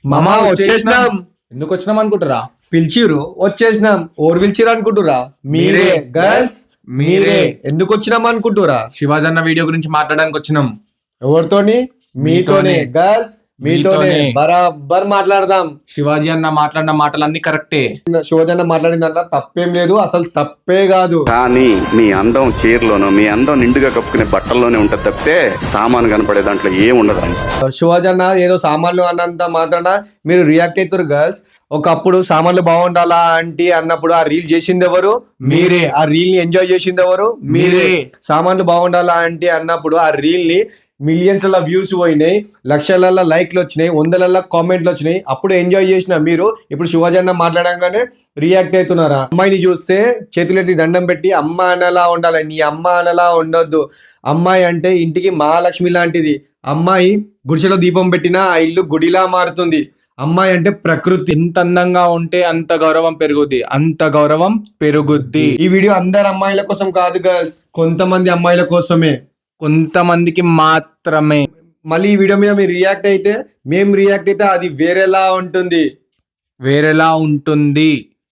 మామా వచ్చేసినాం. ఎందుకు వచ్చినాం అనుకుంటారా? పిలిచిరు వచ్చేసినాం. ఓరు పిలిచిరు అనుకుంటురా? మీరే గర్ల్స్ మీరే. ఎందుకు వచ్చినాం అనుకుంటురా? శివాజీ అన్న వీడియో గురించి మాట్లాడడానికి వచ్చినాం. ఎవరితోని? మీతోనే గర్ల్స్ మీతోనే బరాబర్ మాట్లాడదాం. శివాజీ అన్న మాట్లాడిన మాటలన్నీ కరెక్టే. శివజన్న మాట్లాడిన దాంట్లో తప్పేం లేదు, అసలు తప్పే కాదు. కానీ మీ అందం చీరలోనో మీ అందం నిండుగా కప్పుకునే బట్టల్లోనే ఉంటది తప్పితే సామాను కనపడే దాంట్లో ఏం ఉండదు. శివజన్న ఏదో సామాన్లు అన్నంత మాత్రాన మీరు రియాక్ట్ అవుతారు గర్ల్స్. ఒకప్పుడు సామాన్లు బాగుండాలా ఆంటీ అన్నప్పుడు ఆ రీల్ చేసింది ఎవరు? మీరే. ఆ రీల్ ని ఎంజాయ్ చేసింది ఎవరు? మీరే. సామాన్లు బాగుండాలా ఆంటీ అన్నప్పుడు ఆ రీల్ ని మిలియన్స్ ల వ్యూస్ పోయినాయి, లక్షల లైక్లు వచ్చినాయి, వందల కామెంట్లు వచ్చినాయి. అప్పుడు ఎంజాయ్ చేసిన మీరు ఇప్పుడు శివజన్న మాట్లాడంగానే రియాక్ట్ అవుతున్నారా? అమ్మాయిని చూస్తే చేతులెత్తి దండం పెట్టి అమ్మ అనలా ఉండాలి, నీ అమ్మ అనలా ఉండొద్దు. అమ్మాయి అంటే ఇంటికి మహాలక్ష్మి లాంటిది. అమ్మాయి గుడిసెలో దీపం పెట్టినా ఆ ఇల్లు గుడిలా మారుతుంది. అమ్మాయి అంటే ప్రకృతి. ఎంత అందంగా ఉంటే అంత గౌరవం పెరుగుద్ది, అంత గౌరవం పెరుగుద్ది. ఈ వీడియో అందరు అమ్మాయిల కోసం కాదు గర్ల్స్, కొంతమంది అమ్మాయిల కోసమే, కొంతమందికి మాత్రమే. మళ్ళీ ఈ వీడియో మీద మీరు రియాక్ట్ అయితే, మేము రియాక్ట్ అయితే అది వేరేలా ఉంటుంది. వేరేలా ఉంటుంది.